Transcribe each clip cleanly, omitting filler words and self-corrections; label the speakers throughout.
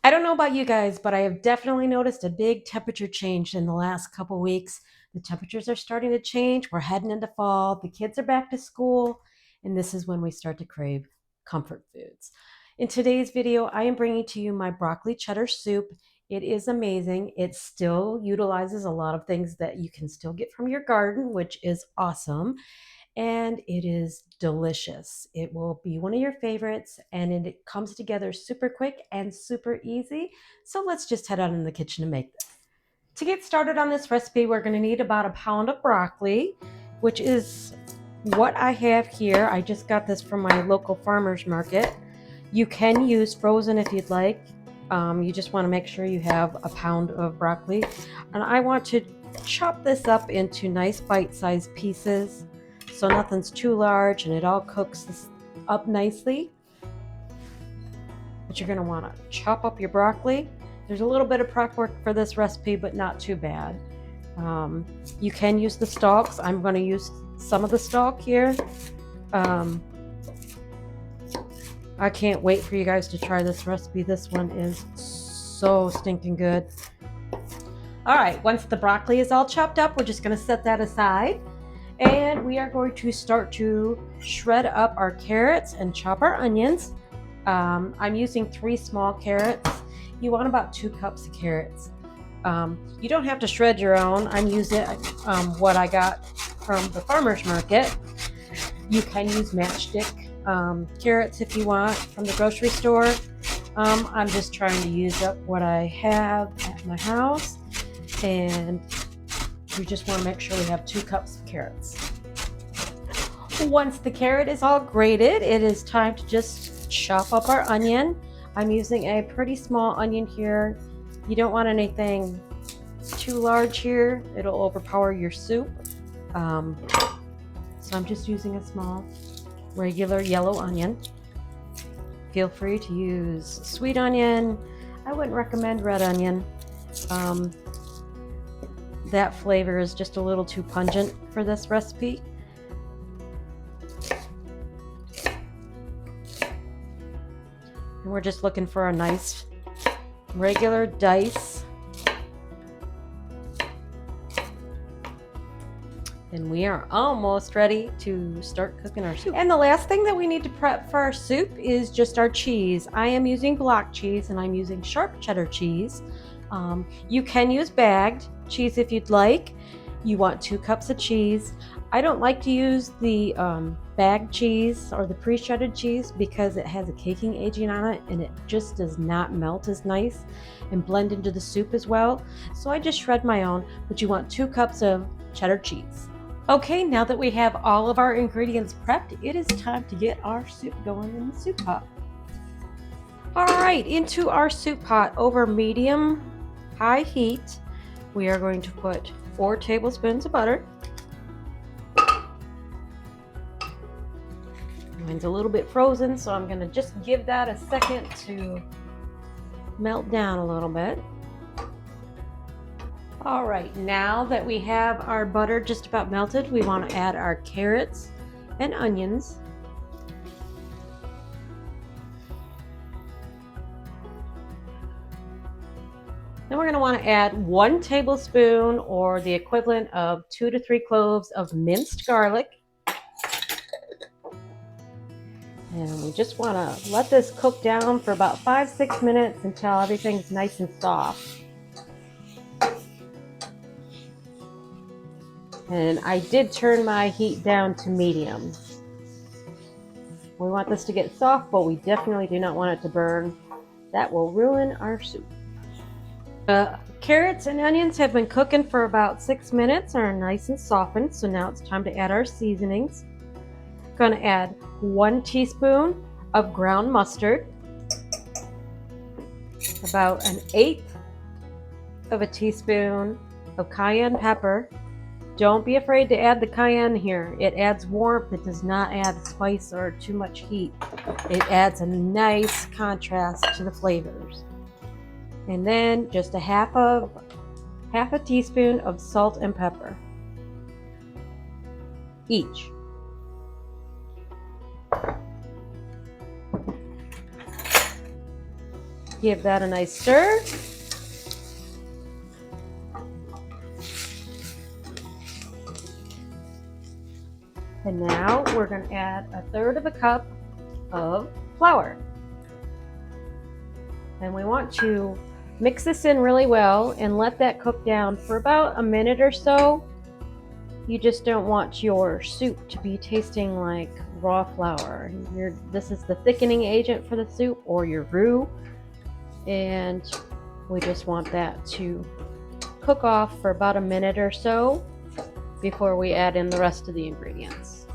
Speaker 1: I don't know about you guys, but I have definitely noticed a big temperature change in the last couple weeks. The temperatures are starting to change. We're heading into fall. The kids are back to school, and this is when we start to crave comfort foods. In today's video, I am bringing to you my broccoli cheddar soup. It is amazing. It still utilizes a lot of things that you can still get from your garden, which is awesome, and it is delicious. It will be one of your favorites, and it comes together super quick and super easy. So let's just head out in the kitchen to make this. To get started on this recipe, we're going to need about a pound of broccoli, which is what I have here. I just got this from my local farmer's market. You can use frozen if you'd like. You just want to make sure you have a pound of broccoli. And I want to chop this up into nice bite-sized pieces so nothing's too large and it all cooks up nicely. But you're going to want to chop up your broccoli. There's a little bit of prep work for this recipe, but not too bad. You can use the stalks. I'm going to use some of the stalk here. I can't wait for you guys to try this recipe. This one is so stinking good. All right, once the broccoli is all chopped up, we're just going to set that aside. And we are going to start to shred up our carrots and chop our onions. I'm using 3 small carrots. You want about 2 cups of carrots. You don't have to shred your own. I'm using what I got from the farmer's market. You can use matchstick carrots if you want from the grocery store. I'm just trying to use up what I have at my house, and we just want to make sure we have 2 cups of carrots. Once the carrot is all grated, it is time to just chop up our onion. I'm using a pretty small onion here. You don't want anything too large here. It'll overpower your soup. So I'm just using a small, regular yellow onion. Feel free to use sweet onion. I wouldn't recommend red onion. That flavor is just a little too pungent for this recipe. And we're just looking for a nice regular dice. And we are almost ready to start cooking our soup. And the last thing that we need to prep for our soup is just our cheese. I am using block cheese, and I'm using sharp cheddar cheese. You can use bagged cheese if you'd like. You want 2 cups of cheese. I don't like to use the bagged cheese or the pre-shredded cheese because it has a caking agent on it, and it just does not melt as nice and blend into the soup as well. So I just shred my own, but you want 2 cups of cheddar cheese. Okay, now that we have all of our ingredients prepped, it is time to get our soup going in the soup pot. All right, into our soup pot over medium-high heat, we are going to put 4 tablespoons of butter. Mine's a little bit frozen, so I'm going to just give that a second to melt down a little bit. All right, now that we have our butter just about melted, we want to add our carrots and onions. Then we're going to want to add 1 tablespoon or the equivalent of 2 to 3 cloves of minced garlic. And we just want to let this cook down for about 5-6 minutes until everything's nice and soft. And I did turn my heat down to medium. We want this to get soft, but we definitely do not want it to burn. That will ruin our soup. Carrots and onions have been cooking for about 6 minutes, are nice and softened, so now it's time to add our seasonings. I'm going to add 1 teaspoon of ground mustard, about 1/8 of a teaspoon of cayenne pepper. Don't be afraid to add the cayenne here. It adds warmth. It does not add spice or too much heat. It adds a nice contrast to the flavors. And then just a half a teaspoon of salt and pepper each. Give that a nice stir. And now we're going to add 1/3 cup of flour. And we want to mix this in really well and let that cook down for about a minute or so. You just don't want your soup to be tasting like raw flour. This is the thickening agent for the soup, or your roux. And we just want that to cook off for about a minute or so before we add in the rest of the ingredients.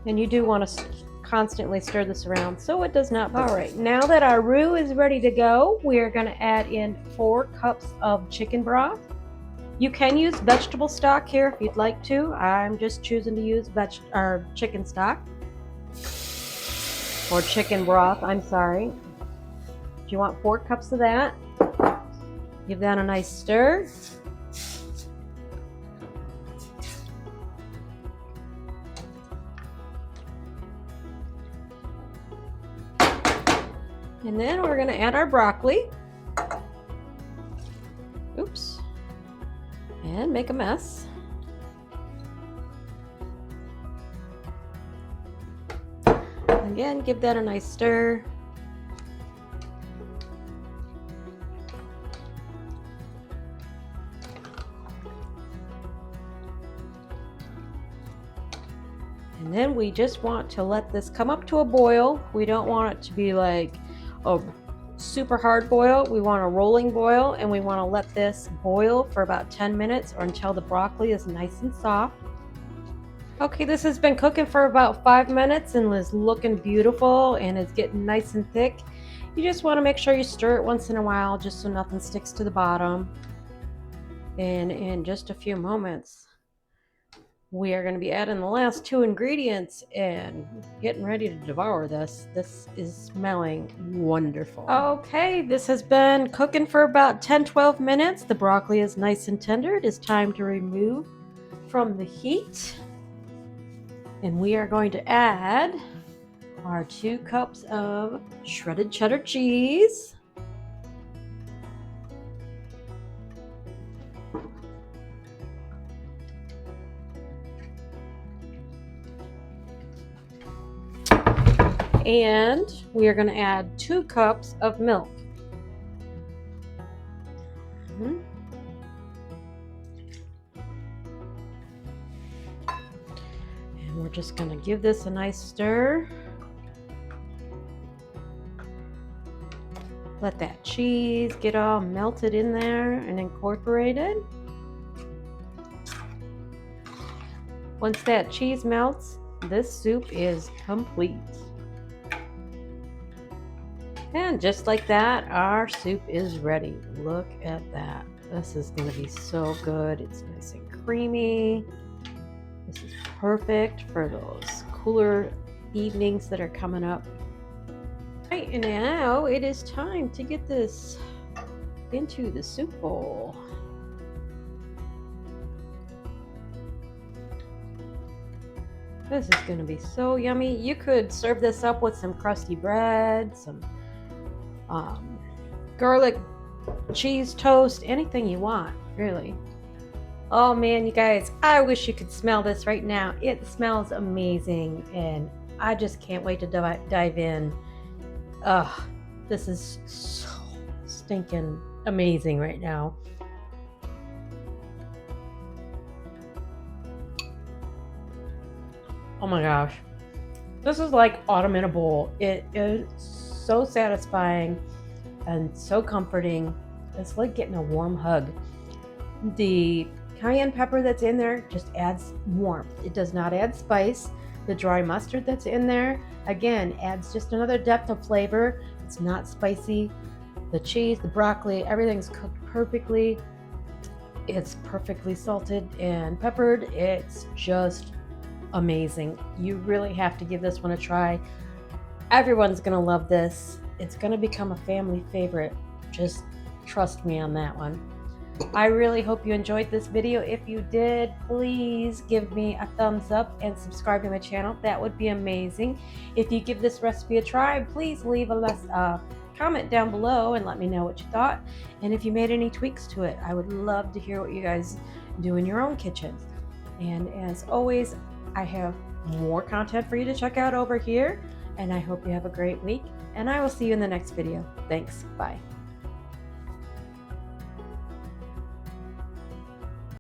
Speaker 1: And you do want to constantly stir this around so it does not burn. All right, now that our roux is ready to go, we are going to add in 4 cups of chicken broth. You can use vegetable stock here if you'd like to. I'm just choosing to use chicken stock. Or chicken broth, I'm sorry. You want 4 cups of that. Give that a nice stir. And then we're going to add our broccoli. Oops. And make a mess. Again, give that a nice stir. And then we just want to let this come up to a boil. We don't want it to be like a super hard boil. We want a rolling boil, and we want to let this boil for about 10 minutes or until the broccoli is nice and soft. Okay, this has been cooking for about 5 minutes and is looking beautiful and it's getting nice and thick. You just want to make sure you stir it once in a while just so nothing sticks to the bottom. And in just a few moments, we are going to be adding the last 2 ingredients and getting ready to devour this. This is smelling wonderful. Okay, this has been cooking for about 10-12 minutes. The broccoli is nice and tender. It is time to remove from the heat. And we are going to add our 2 cups of shredded cheddar cheese. And we are going to add 2 cups of milk. And we're just going to give this a nice stir. Let that cheese get all melted in there and incorporated. Once that cheese melts, this soup is complete. And just like that, our soup is ready. Look at that. This is going to be so good. It's nice and creamy. This is perfect for those cooler evenings that are coming up. Right, and now it is time to get this into the soup bowl. This is going to be so yummy. You could serve this up with some crusty bread, some garlic cheese toast, anything you want, really. Oh man, you guys, I wish you could smell this right now. It smells amazing, and I just can't wait to dive in. This is so stinking amazing right now. Oh my gosh. This is like autumn in a bowl. It is so satisfying and so comforting. It's like getting a warm hug. The cayenne pepper that's in there just adds warmth. It does not add spice. The dry mustard that's in there, again, adds just another depth of flavor. It's not spicy. The cheese, the broccoli, everything's cooked perfectly. It's perfectly salted and peppered. It's just amazing. You really have to give this one a try. Everyone's gonna love this. It's gonna become a family favorite. Just trust me on that one. I really hope you enjoyed this video. If you did, please give me a thumbs up and subscribe to my channel. That would be amazing. If you give this recipe a try, please leave a comment down below and let me know what you thought. And if you made any tweaks to it, I would love to hear what you guys do in your own kitchens. And as always, I have more content for you to check out over here. And I hope you have a great week. And I will see you in the next video. Thanks. Bye.